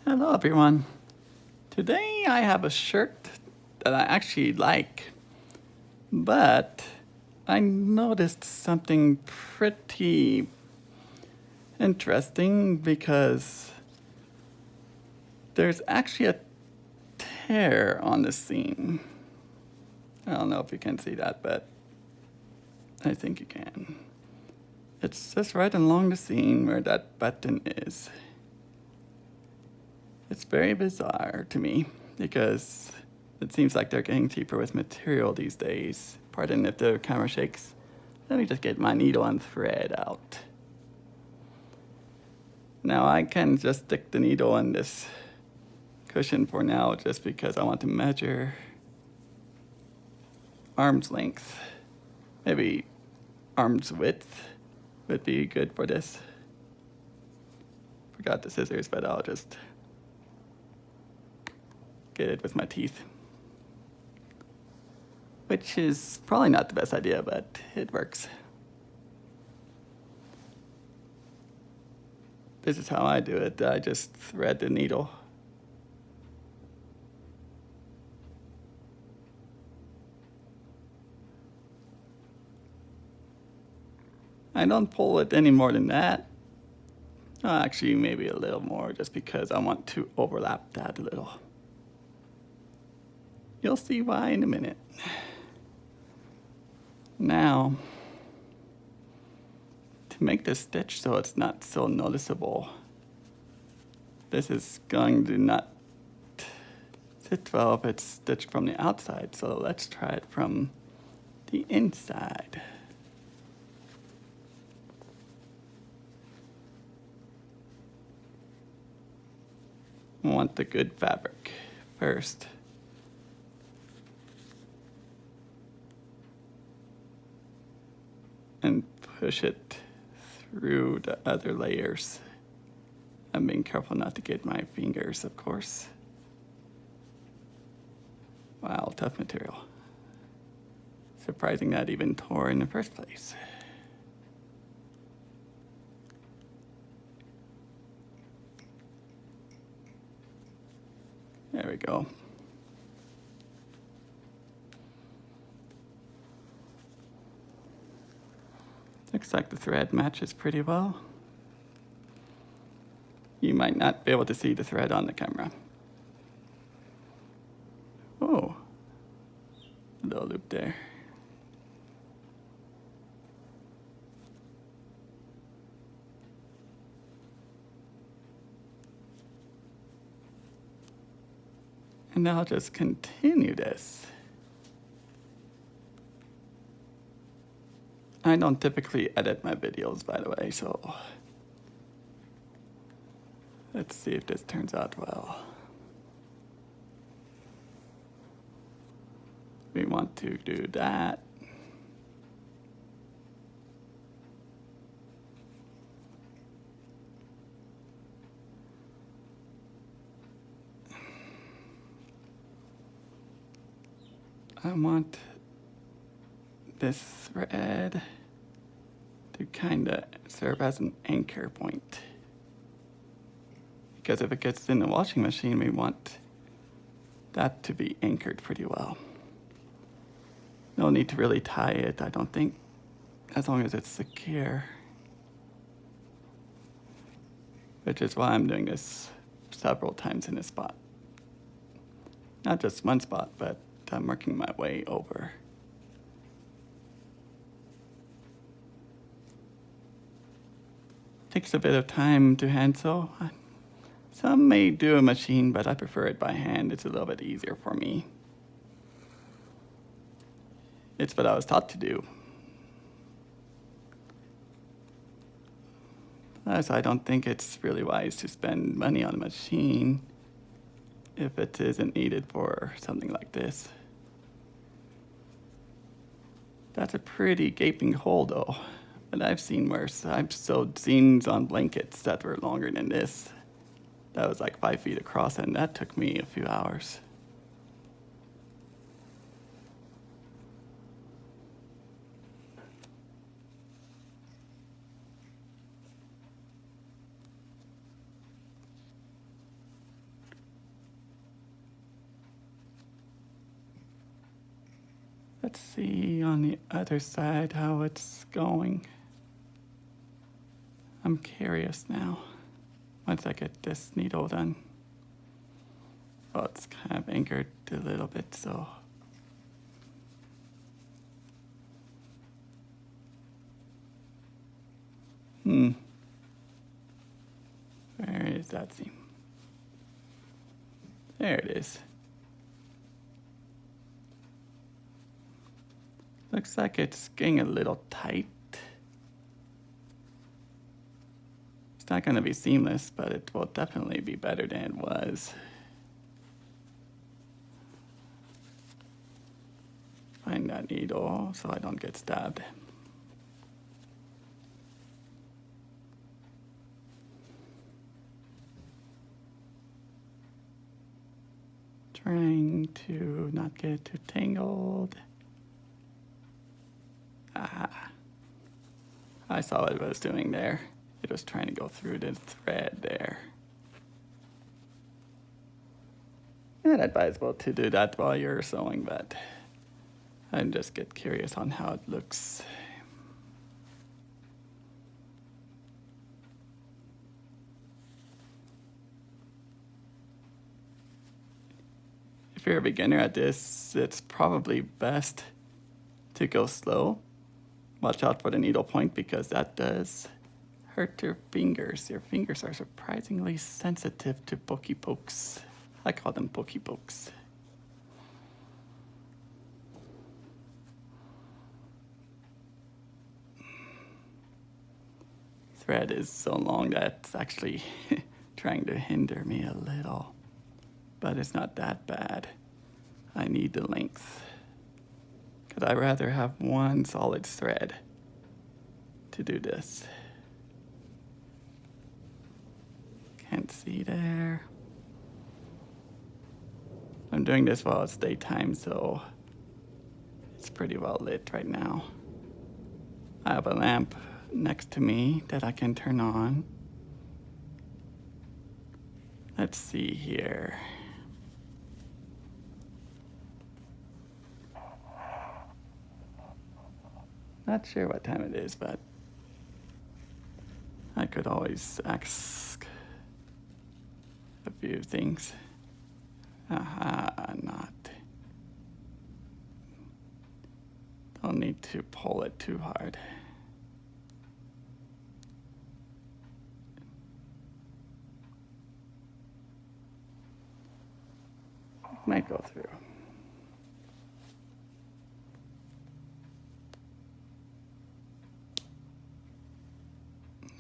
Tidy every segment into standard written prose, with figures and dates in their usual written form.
Hello, everyone. Today I have a shirt that I actually like, but I noticed something pretty interesting because there's actually a tear on the seam. I don't know if you can see that, but I think you can. It's just right along the seam where that button is. It's very bizarre to me because it seems like they're getting cheaper with material these days. Pardon if the camera shakes. Let me just get my needle and thread out. Now I can just stick the needle in this cushion for now just because I want to measure arm's length. Maybe arm's width would be good for this. Forgot the scissors, but I'll just get it with my teeth. Which is probably not the best idea, but it works. This is how I do it. I just thread the needle. I don't pull it any more than that. Actually, maybe a little more just because I want to overlap that a little. You'll see why in a minute. Now, to make the stitch so it's not so noticeable, this is going to not sit well if it's stitched from the outside, so let's try it from the inside. I want the good fabric first. And push it through the other layers. I'm being careful not to get my fingers, of course. Wow, tough material. Surprising that even tore in the first place. There we go. Looks like the thread matches pretty well. You might not be able to see the thread on the camera. Oh, a little loop there. And I'll just continue this. I don't typically edit my videos, by the way, so let's see if this turns out well. We want to do that. I want this thread to kind of serve as an anchor point. Because if it gets in the washing machine, we want that to be anchored pretty well. No need to really tie it, I don't think, as long as it's secure. Which is why I'm doing this several times in a spot. Not just one spot, but I'm working my way over. Takes a bit of time to hand sew. Some may do a machine, but I prefer it by hand. It's a little bit easier for me. It's what I was taught to do. Plus, I don't think it's really wise to spend money on a machine if it isn't needed for something like this. That's a pretty gaping hole, though. But I've seen worse. I've sewed seams on blankets that were longer than this. That was like 5 feet across, and that took me a few hours. Let's see on the other side how it's going. I'm curious now. Once I get this needle done. Oh, it's kind of anchored a little bit, so. Where is that seam? There it is. Looks like it's getting a little tight. It's not going to be seamless, but it will definitely be better than it was. Find that needle so I don't get stabbed. Trying to not get too tangled. Ah, I saw what it was doing there. It was trying to go through the thread there. Not advisable to do that while you're sewing, but I just get curious on how it looks. If you're a beginner at this, it's probably best to go slow. Watch out for the needle point because that does hurt your fingers. Your fingers are surprisingly sensitive to pokey pokes. I call them pokey pokes. Thread is so long that it's actually trying to hinder me a little. But it's not that bad. I need the length. Because I'd rather have one solid thread to do this. Can't see there. I'm doing this while it's daytime, so it's pretty well lit right now. I have a lamp next to me that I can turn on. Let's see here. Not sure what time it is, but I could always ask a few things. Not. Don't need to pull it too hard. Might go through.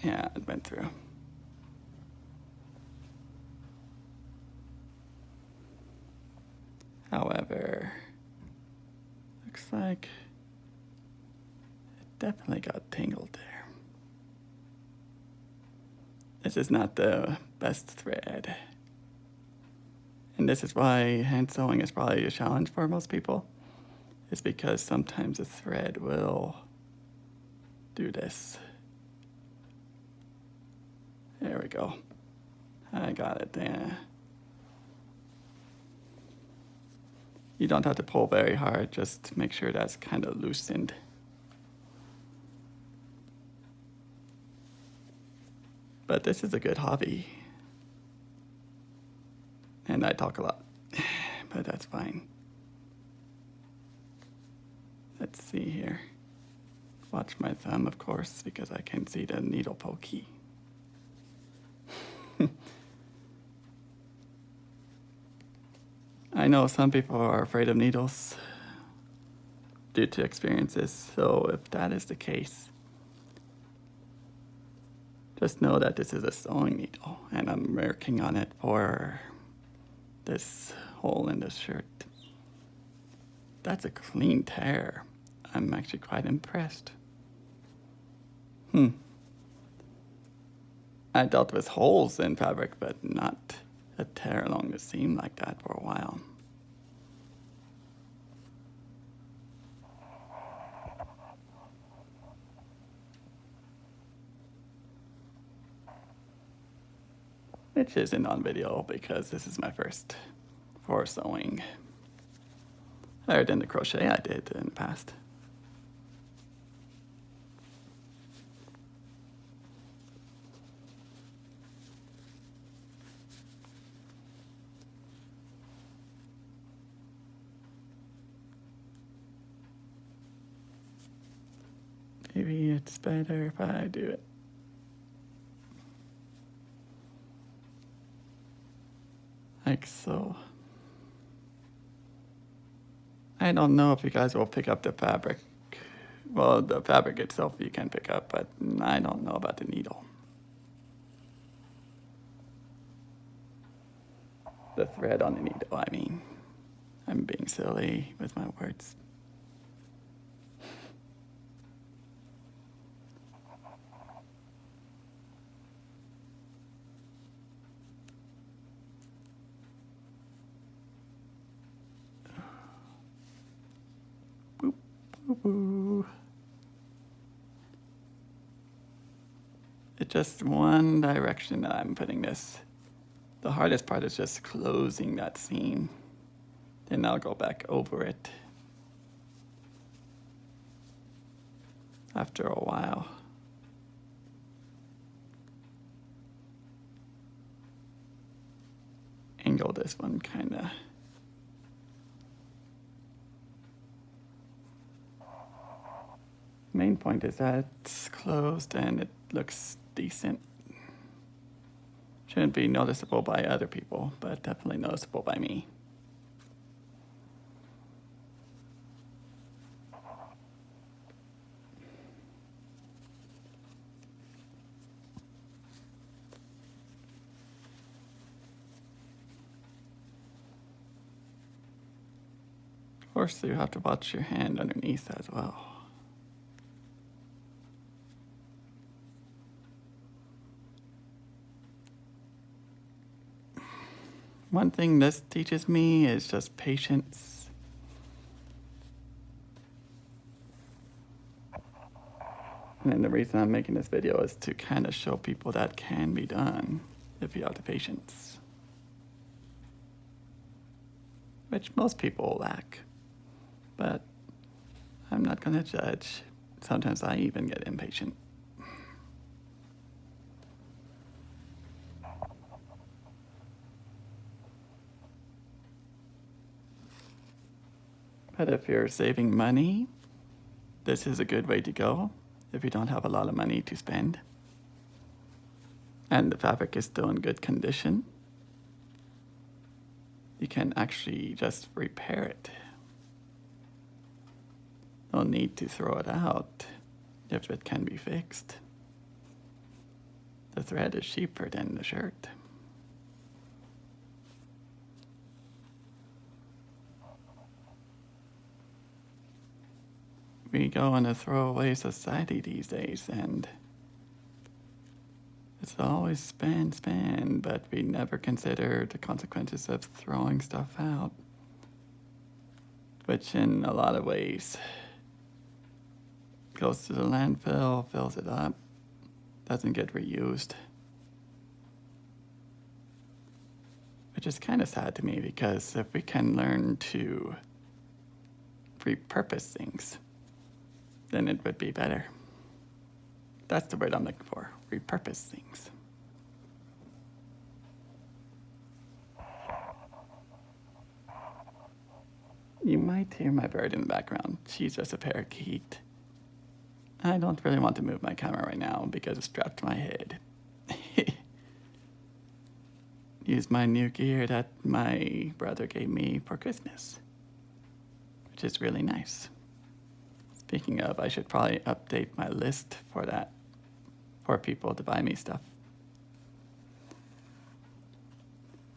Yeah, it went through. However, looks like it definitely got tangled there. This is not the best thread. And this is why hand sewing is probably a challenge for most people. Is because sometimes the thread will do this. There we go. I got it there. You don't have to pull very hard, just make sure that's kind of loosened. But this is a good hobby. And I talk a lot, but that's fine. Let's see here. Watch my thumb, of course, because I can see the needle pokey. I know some people are afraid of needles due to experiences, so if that is the case, just know that this is a sewing needle, and I'm working on it for this hole in the shirt. That's a clean tear. I'm actually quite impressed. I dealt with holes in fabric, but not a tear along the seam like that for a while. Which isn't on video because this is my first for sewing. Better than the crochet I did in the past. Maybe it's better if I do it. Like so. I don't know if you guys will pick up the fabric. Well, the fabric itself you can pick up, but I don't know about the needle. The thread on the needle, I mean. I'm being silly with my words. Boop, boop, boop. It's just one direction that I'm putting this. The hardest part is just closing that seam. Then I'll go back over it after a while. Angle this one kinda. Main point is that it's closed and it looks decent. Shouldn't be noticeable by other people, but definitely noticeable by me. Of course, you have to watch your hand underneath as well. One thing this teaches me is just patience. And the reason I'm making this video is to kind of show people that can be done if you have the patience. Which most people lack. But I'm not gonna judge. Sometimes I even get impatient. But if you're saving money, this is a good way to go if you don't have a lot of money to spend. And the fabric is still in good condition. You can actually just repair it. No need to throw it out if it can be fixed. The thread is cheaper than the shirt. We go in a throwaway society these days, and it's always spend, but we never consider the consequences of throwing stuff out, which in a lot of ways goes to the landfill, fills it up, doesn't get reused. Which is kind of sad to me, because if we can learn to repurpose things, then it would be better. That's the word I'm looking for, repurpose things. You might hear my bird in the background. She's just a parakeet. I don't really want to move my camera right now because it's strapped to my head. Use my new gear that my brother gave me for Christmas, which is really nice. Speaking of, I should probably update my list for that, for people to buy me stuff.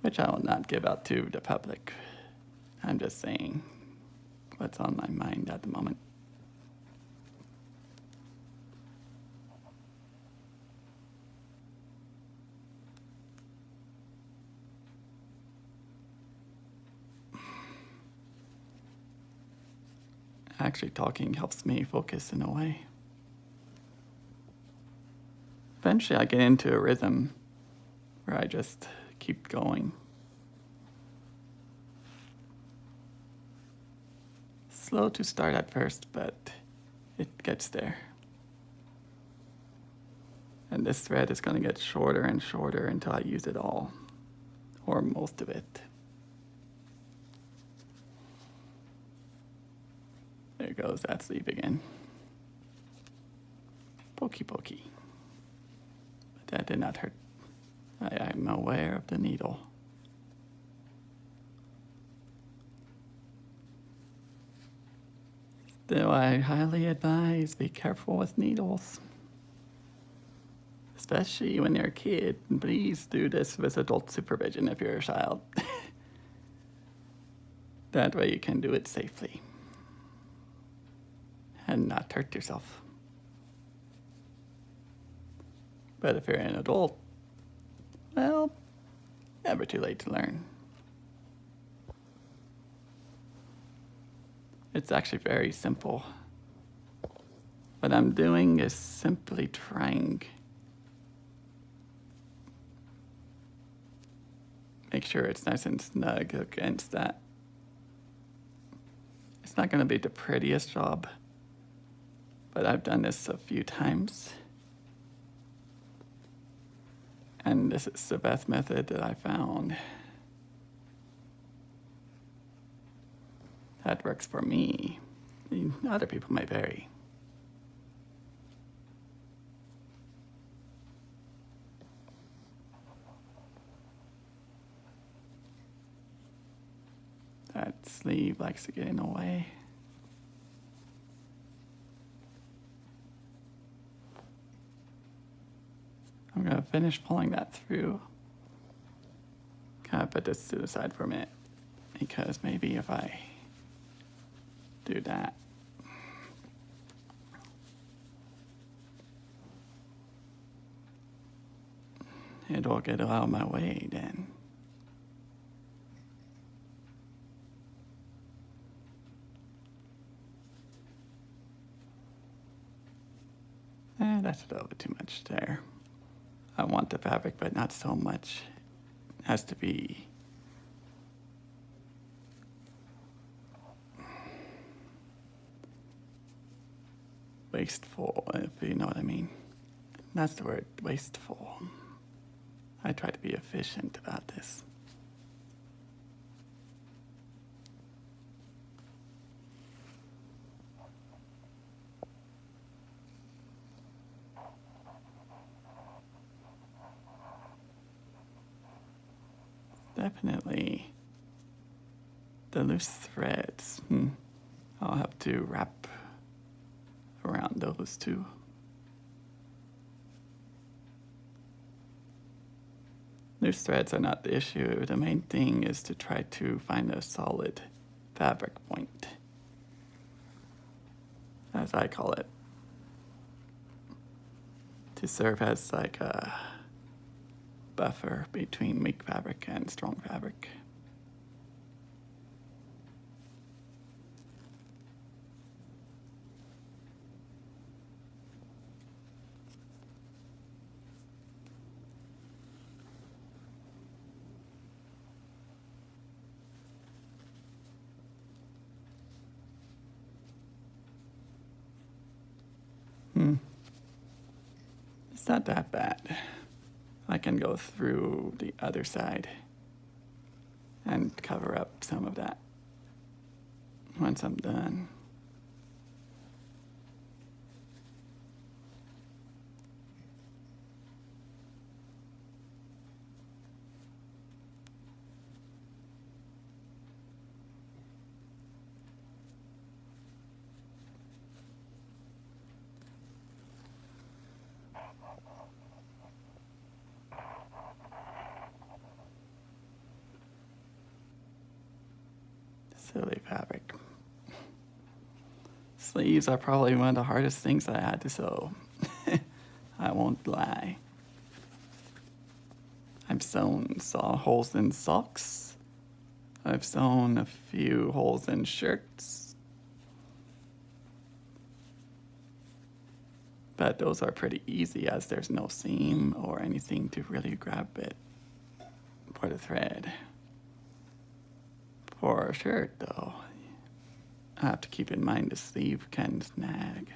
Which I will not give out to the public. I'm just saying what's on my mind at the moment. Actually, talking helps me focus in a way. Eventually, I get into a rhythm where I just keep going. slow to start at first, but it gets there. And this thread is going to get shorter and shorter until I use it all, or most of it. There goes that sleeve again. Pokey pokey. But that did not hurt. I am aware of the needle. Still, I highly advise be careful with needles. Especially when you're a kid. And please do this with adult supervision if you're a child. That way you can do it safely. And not hurt yourself. But if you're an adult, well, never too late to learn. It's actually very simple. What I'm doing is simply trying. Make sure it's nice and snug against that. It's not going to be the prettiest job, but I've done this a few times. And this is the best method that I found. That works for me. Other people may vary. That sleeve likes to get in the way. I'm going to finish pulling that through. Kind of put this to the side for a minute, because maybe if I do that, it'll get out of my way then. That's a little bit too much there. I want the fabric, but not so much. It has to be wasteful, if you know what I mean. That's the word, wasteful. I try to be efficient about this. Definitely the loose threads. I'll have to wrap around those too. Loose threads are not the issue. The main thing is to try to find a solid fabric point, as I call it, to serve as like a buffer between weak fabric and strong fabric. It's not that bad. I can go through the other side and cover up some of that once I'm done. Silly fabric. Sleeves are probably one of the hardest things I had to sew. I won't lie. I've sewn holes in socks. I've sewn a few holes in shirts. But those are pretty easy as there's no seam or anything to really grab it for the thread. For a shirt, though, I have to keep in mind the sleeve can snag.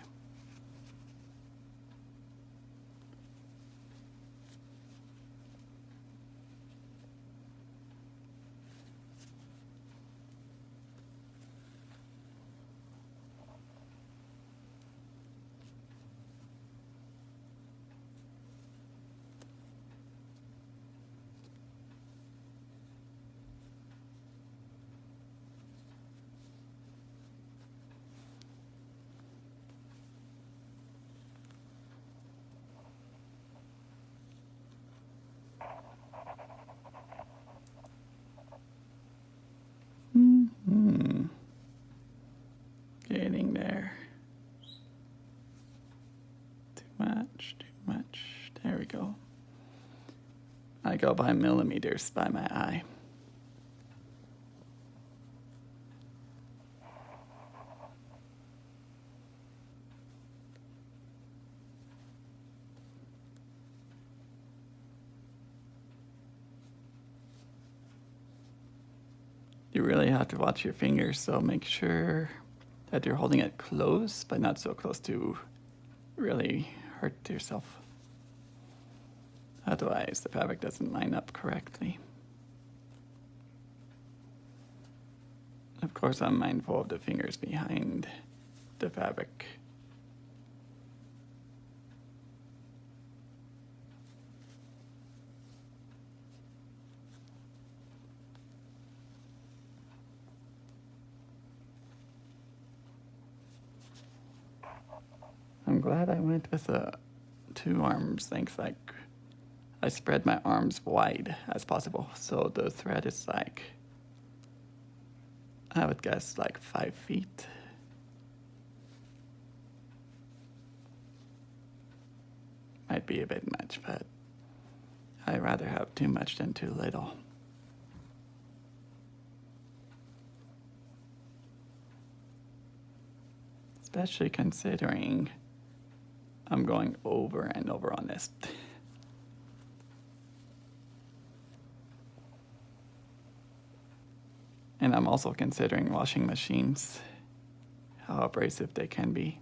Getting there. Too much. There we go. I go by millimeters by my eye. You really have to watch your fingers, so make sure that you're holding it close, but not so close to really hurt yourself. Otherwise, the fabric doesn't line up correctly. Of course, I'm mindful of the fingers behind the fabric. I'm glad I went with a 2 arms length, like I spread my arms wide as possible, so the thread is like, I would guess like 5 feet. Might be a bit much, but I'd rather have too much than too little. Especially considering I'm going over and over on this. And I'm also considering washing machines, how abrasive they can be.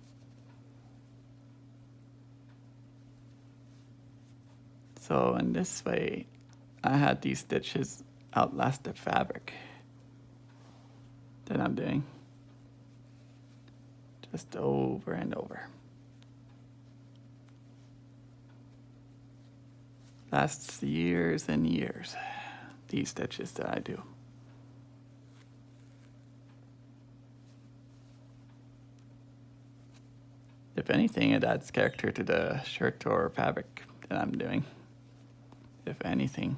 So in this way, I had these stitches outlast the fabric that I'm doing. Just over and over. Lasts years and years, these stitches that I do. If anything, it adds character to the shirt or fabric that I'm doing. If anything.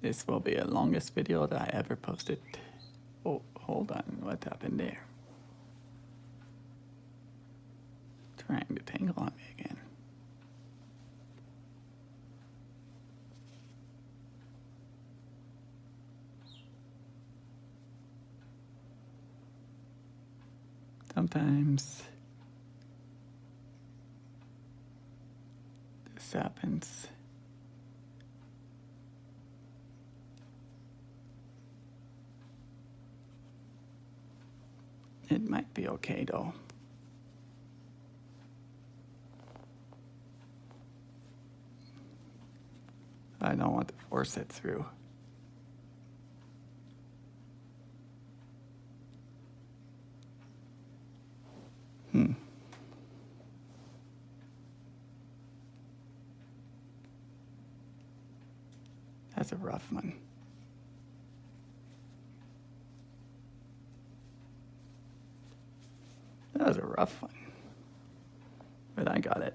This will be the longest video that I ever posted. Oh, hold on, what happened there? Trying to tangle on me again. Sometimes this happens. It might be okay though. I don't want to force it through. That's a rough one. That was a rough one. But I got it.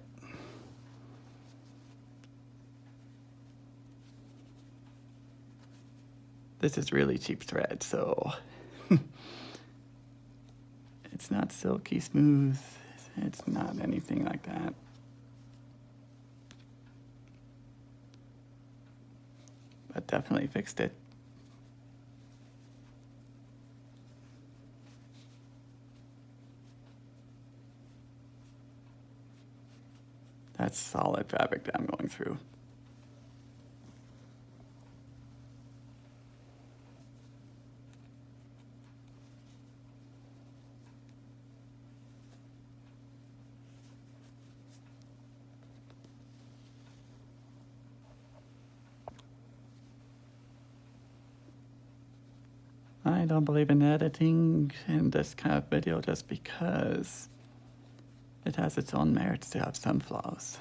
This is really cheap thread, so it's not silky smooth. It's not anything like that. But definitely fixed it. That's solid fabric that I'm going through. I don't believe in editing in this kind of video just because it has its own merits to have some flaws.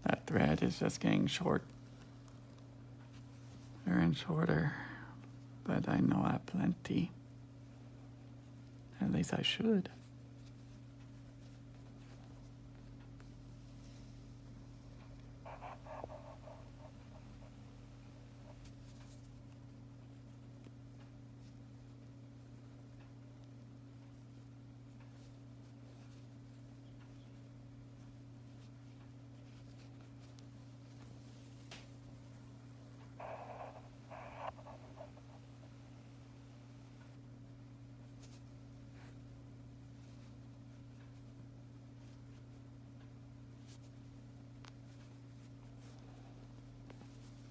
That thread is just getting shorter and shorter, but I know I have plenty. At least I should.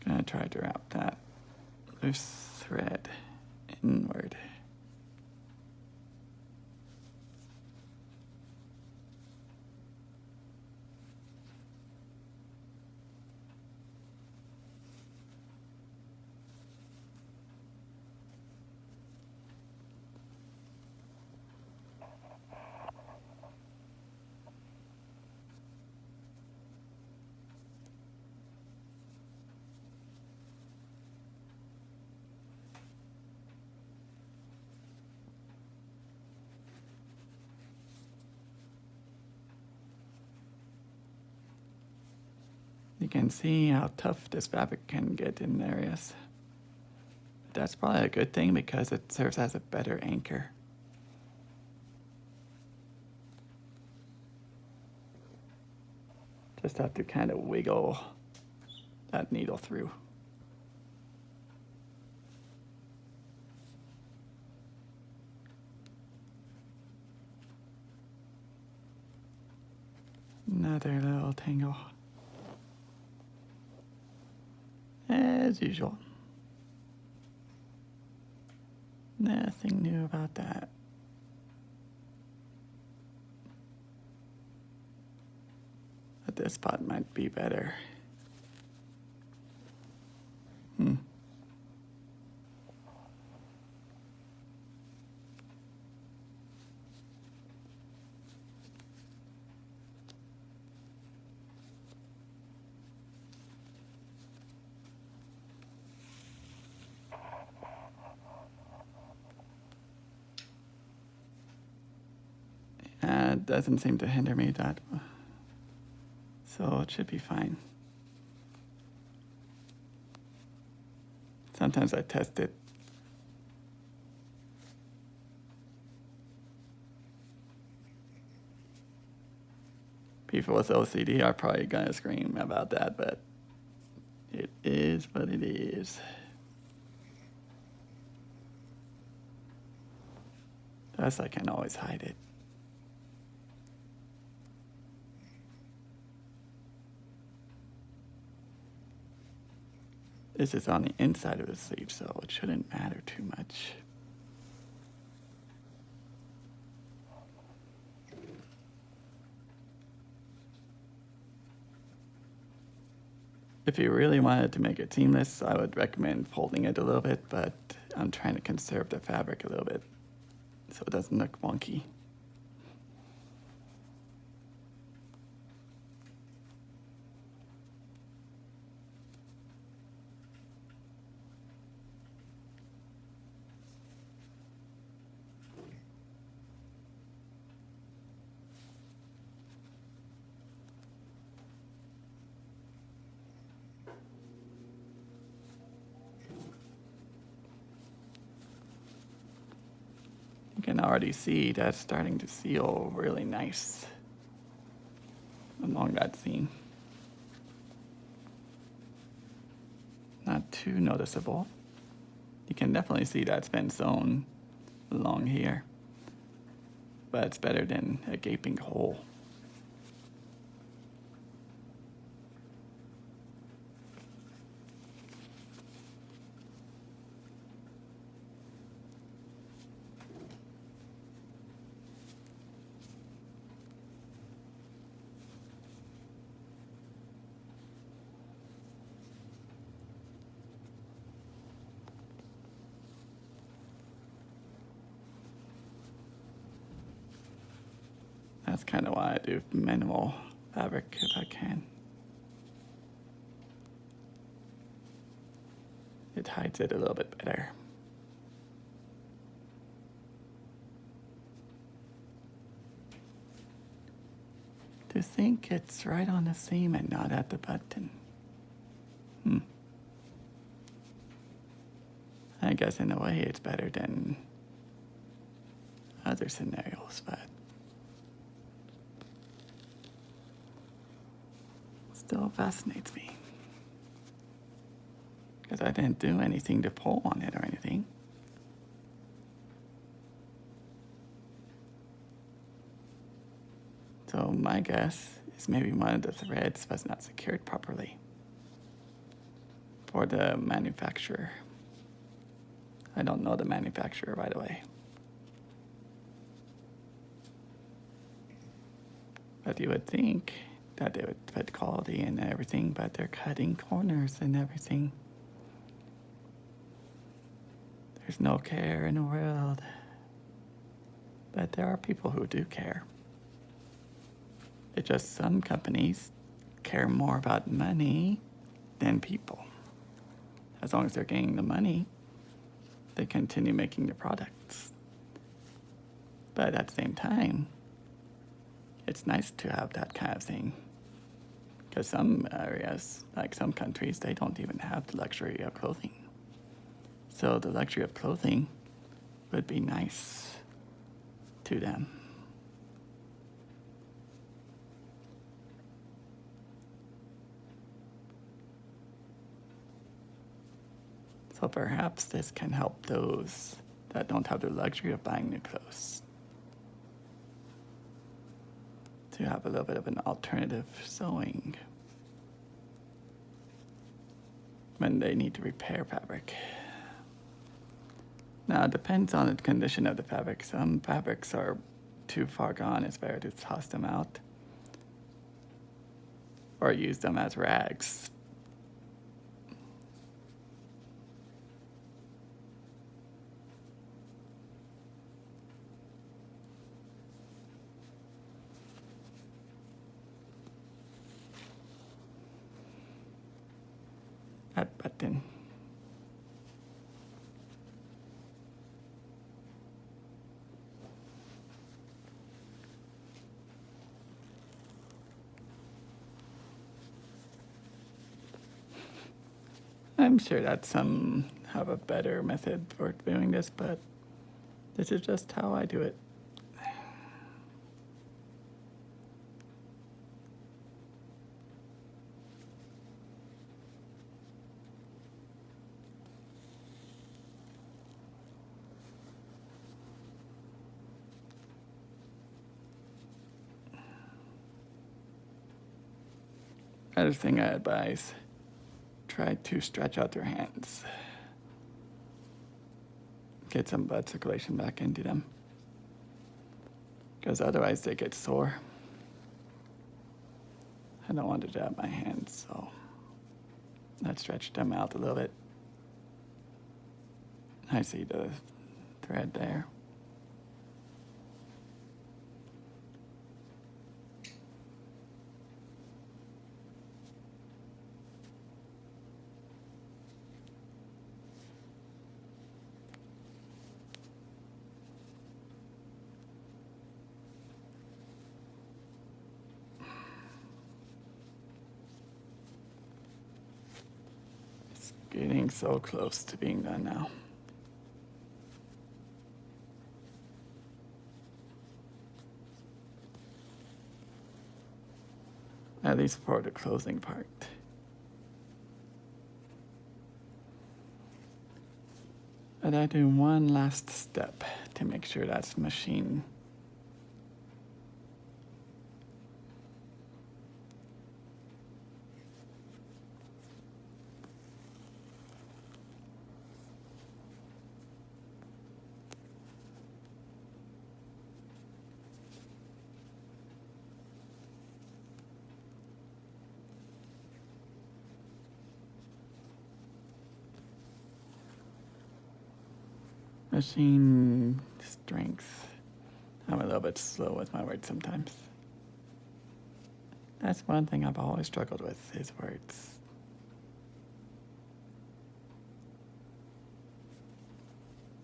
Gonna try to wrap that loose thread inward. You can see how tough this fabric can get in areas. But that's probably a good thing because it serves as a better anchor. Just have to kind of wiggle that needle through. Another little tangle. As usual. Nothing new about that. But this spot might be better. It doesn't seem to hinder me that, so it should be fine. Sometimes I test it. People with OCD are probably gonna scream about that, but it is what it is. Thus, I can always hide it. This is on the inside of the sleeve, so it shouldn't matter too much. If you really wanted to make it seamless, I would recommend folding it a little bit, but I'm trying to conserve the fabric a little bit so it doesn't look wonky. You can already see that's starting to seal really nice along that seam. Not too noticeable. You can definitely see that's been sewn along here, but it's better than a gaping hole. That's kind of why I do minimal fabric if I can. It hides it a little bit better. To think it's right on the seam and not at the button. I guess in a way it's better than other scenarios, but still fascinates me. Because I didn't do anything to pull on it or anything. So my guess is maybe one of the threads was not secured properly for the manufacturer. I don't know the manufacturer, by the way. But you would think that they would put quality in everything, but they're cutting corners and everything. There's no care in the world. But there are people who do care. It's just some companies care more about money than people. As long as they're getting the money, they continue making the products. But at the same time, it's nice to have that kind of thing. Because some areas, like some countries, they don't even have the luxury of clothing. So the luxury of clothing would be nice to them. So perhaps this can help those that don't have the luxury of buying new clothes to have a little bit of an alternative sewing when they need to repair fabric. Now, it depends on the condition of the fabric. Some fabrics are too far gone. It's better to toss them out or use them as rags. That button. I'm sure that some have a better method for doing this, but this is just how I do it. Other thing I advise, try to stretch out your hands. Get some blood circulation back into them. Because otherwise they get sore. I don't want to jab my hands, so let's stretch them out a little bit. I see the thread there. Getting so close to being done now. at least for the closing part. And I do one last step to make sure that's machine. Machine strength. I'm a little bit slow with my words sometimes. That's one thing I've always struggled with, is words.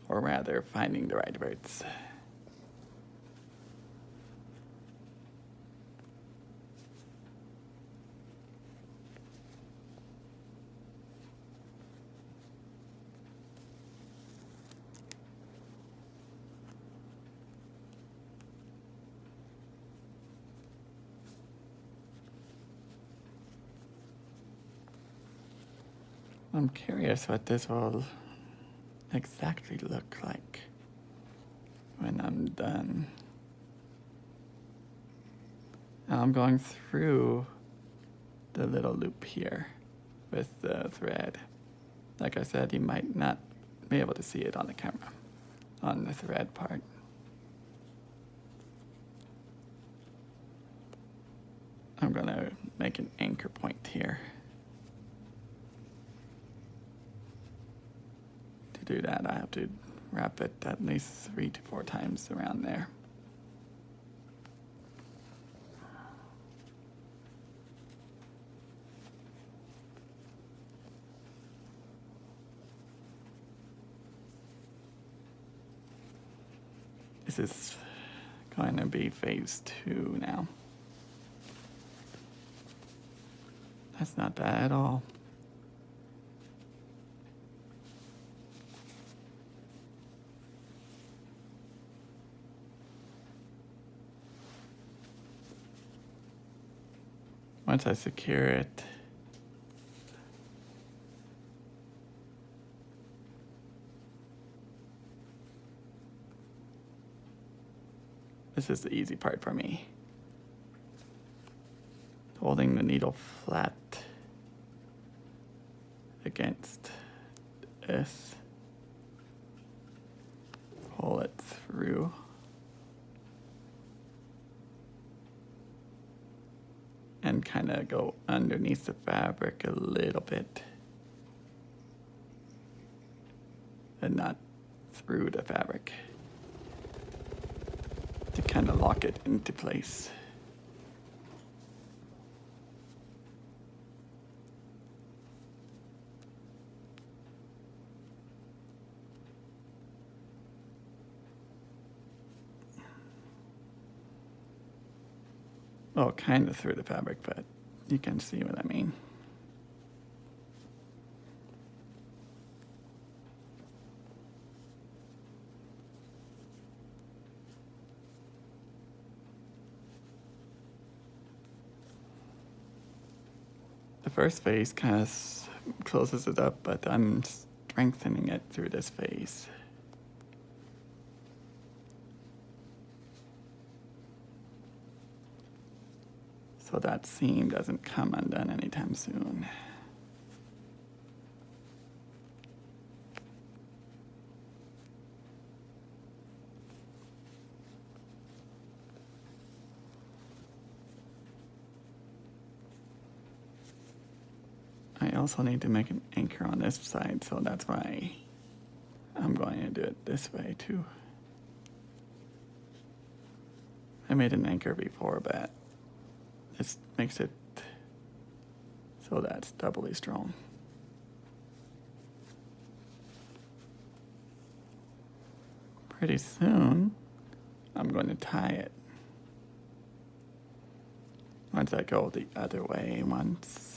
Or rather, finding the right words. I'm curious what this will exactly look like when I'm done. Now I'm going through the little loop here with the thread. Like I said, you might not be able to see it on the camera, on the thread part. I'm gonna make an anchor point here. To do that, I have to wrap it at least 3 to 4 times around there. This is going to be phase 2 now. That's not bad at all. Once I secure it, this is the easy part for me. Holding the needle flat against this. Pull it through. And kind of go underneath the fabric a little bit. And not through the fabric. To kind of lock it into place. Well, kind of through the fabric, but you can see what I mean. The first phase kind of closes it up, but I'm strengthening it through this phase. So that seam doesn't come undone anytime soon. I also need to make an anchor on this side, so that's why I'm going to do it this way too. I made an anchor before, but this makes it so that's doubly strong. Pretty soon, I'm going to tie it. Once I go the other way once.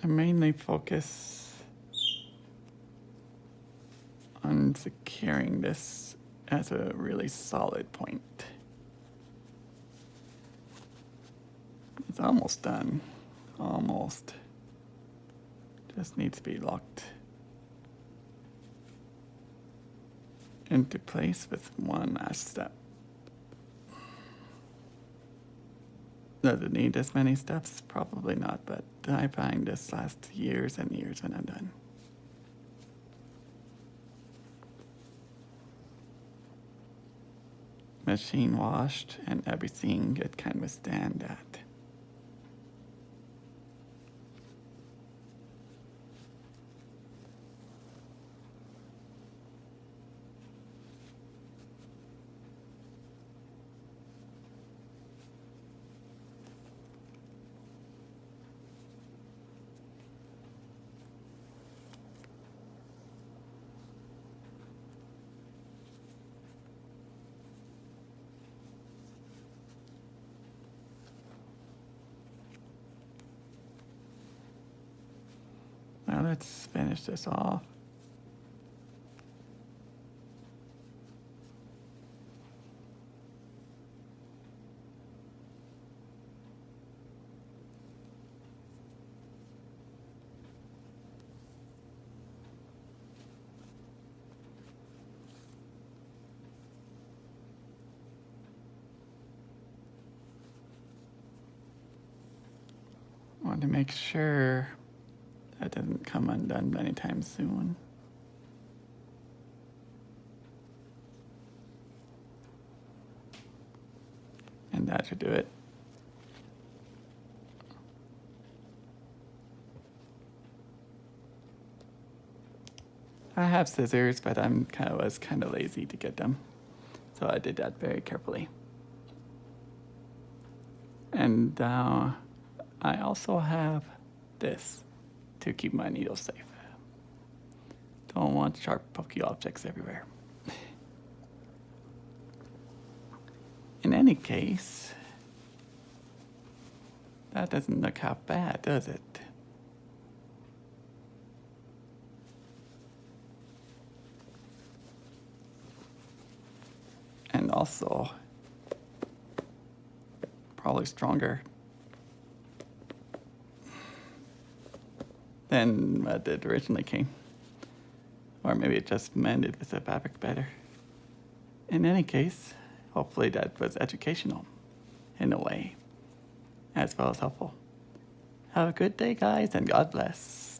to mainly focus on securing this as a really solid point. It's almost done. Almost. Just needs to be locked into place with one last step. Does it need this many steps? Probably not, but I find this lasts years and years when I'm done. Machine washed and everything it can withstand that. Now let's finish this off. Want to make sure that doesn't come undone anytime soon. And that should do it. I have scissors, but I was kind of lazy to get them. So I did that very carefully. And I also have this to keep my needles safe. Don't want sharp, pokey objects everywhere. In any case, that doesn't look half bad, does it? And also, probably stronger than what it originally came. Or maybe it just mended with the fabric better. In any case, hopefully that was educational in a way, as well as helpful. Have a good day, guys, and God bless.